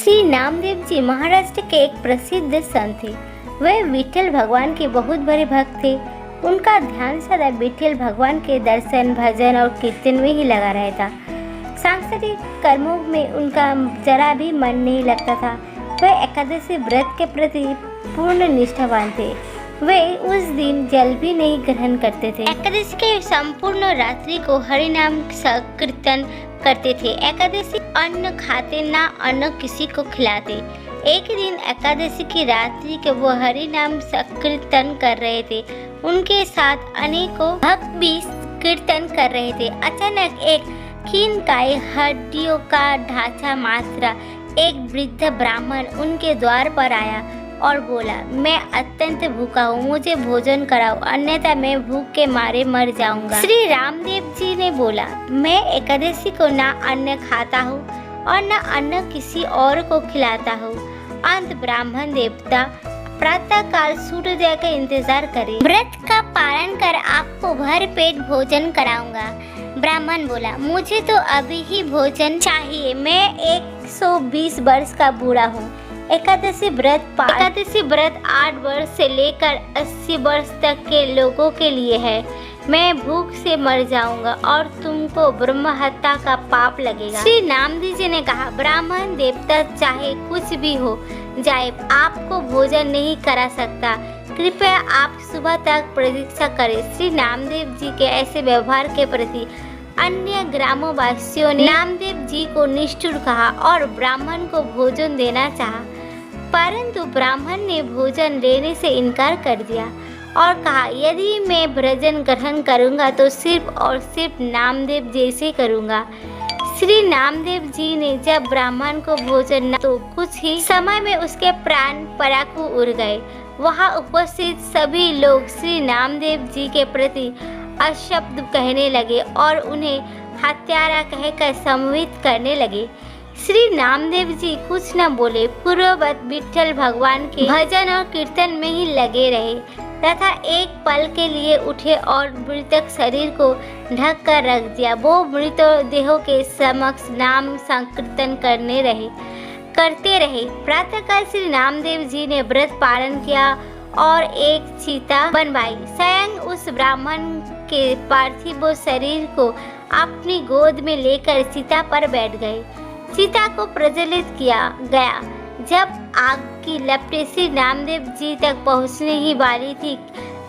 श्री नामदेव जी महाराष्ट्र के एक प्रसिद्ध संत थे। वे विठल भगवान के बहुत बड़े भक्त थे। उनका ध्यान सदा विठल भगवान के दर्शन, भजन और कीर्तन में ही लगा रहता। सांसारिक कर्मों में उनका जरा भी मन नहीं लगता था। वे एकादशी व्रत के प्रति पूर्ण निष्ठावान थे। वे उस दिन जल भी नहीं ग्रहण करते थे। एकादशी के संपूर्ण रात्रि को हरि नाम संकीर्तन करते थे। एकादशी अन्न खाते, ना अन्न किसी को खिलाते। एक दिन एकादशी की रात्रि के वो हरि नाम संकीर्तन कर रहे थे। उनके साथ अनेकों भक्त भी कीर्तन कर रहे थे। अचानक एक क्षीणकाय, हड्डियों का ढांचा मात्र एक वृद्ध ब्राह्मण उनके द्वार पर आया और बोला, मैं अत्यंत भूखा हूँ, मुझे भोजन कराओ, अन्यथा मैं भूख के मारे मर जाऊंगा। श्री रामदेव जी ने बोला, मैं एकादशी को ना अन्न खाता हूँ और न अन्न किसी और को खिलाता हूँ। अंत ब्राह्मण देवता प्रातः काल सूर्योदय का इंतजार करे, व्रत का पालन कर आपको भर पेट भोजन कराऊंगा। ब्राह्मण बोला, मुझे तो अभी ही भोजन चाहिए, मैं 120 वर्ष का बूढ़ा हूँ। एकादशी व्रत 8 वर्ष से लेकर 80 वर्ष तक के लोगों के लिए है। मैं भूख से मर जाऊंगा और तुमको ब्रह्म हत्या का पाप लगेगा। श्री नामदेव जी ने कहा, ब्राह्मण देवता चाहे कुछ भी हो जाए, आपको भोजन नहीं करा सकता। कृपया आप सुबह तक प्रतीक्षा करें। श्री नामदेव जी के ऐसे व्यवहार के प्रति अन्य ग्रामवासियों ने नामदेव जी को निष्ठुर कहा और ब्राह्मण को भोजन देना चाहा, परंतु ब्राह्मण ने भोजन लेने से इनकार कर दिया और कहा, यदि मैं भोजन ग्रहण करूंगा तो सिर्फ और सिर्फ नामदेव जैसे करूंगा। श्री नामदेव जी ने जब ब्राह्मण को भोजन न तो कुछ ही समय में उसके प्राण पराकू उड़ गए। वहां उपस्थित सभी लोग श्री नामदेव जी के प्रति अशब्द कहने लगे और उन्हें हत्यारा कहकर सम्मोहित करने लगे। श्री नामदेव जी कुछ न बोले, पूर्ववत विठल भगवान के भजन और कीर्तन में ही लगे रहे तथा एक पल के लिए उठे और मृतक शरीर को ढक कर रख दिया। वो मृतदेहों के समक्ष नाम संकीर्तन करते रहे। प्रातःकाल श्री नामदेव जी ने व्रत पालन किया और एक चिता बनवाई। स्वयं उस ब्राह्मण के पार्थिव शरीर को अपनी गोद में लेकर चिता पर बैठ गए। चिता को प्रज्वलित किया गया। जब आग की लपटें श्री नामदेव जी तक पहुंचने ही वाली थी,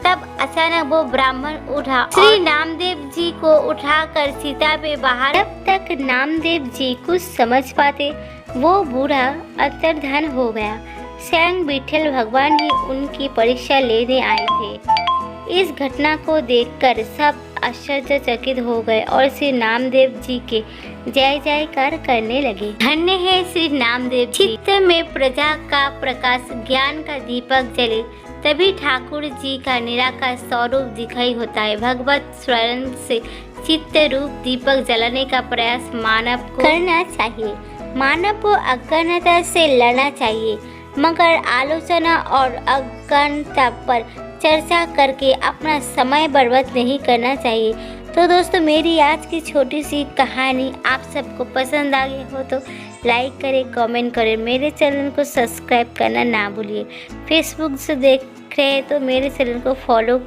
तब अचानक वो ब्राह्मण उठा। श्री नामदेव जी को उठाकर चिता पे बाहर। जब तक नामदेव जी कुछ समझ पाते, वो बूढ़ा अंतर्धान हो गया। स्वयं विठल भगवान ही उनकी परीक्षा लेने आए थे। इस घटना को देखकर सब आश्चर्यचकित हो गए और श्री नामदेव जी के जय जयकार करने लगे। धन्य है श्री नामदेव जी। चित्त में प्रजा का प्रकाश, ज्ञान का दीपक जले, तभी ठाकुर जी का निराकार स्वरूप दिखाई होता है। भगवत स्मरण से चित्त रूप दीपक जलाने का प्रयास मानव को करना चाहिए। मानव को अज्ञानता से लड़ना चाहिए, मगर आलोचना और अज्ञानता पर चर्चा करके अपना समय बर्बाद नहीं करना चाहिए। तो दोस्तों, मेरी आज की छोटी सी कहानी आप सबको पसंद आ गई हो तो लाइक करें, कमेंट करें। मेरे चैनल को सब्सक्राइब करना ना भूलिए। फेसबुक से देख रहे हैं तो मेरे चैनल को फॉलो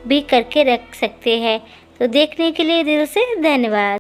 भी करके रख सकते हैं। तो देखने के लिए दिल से धन्यवाद।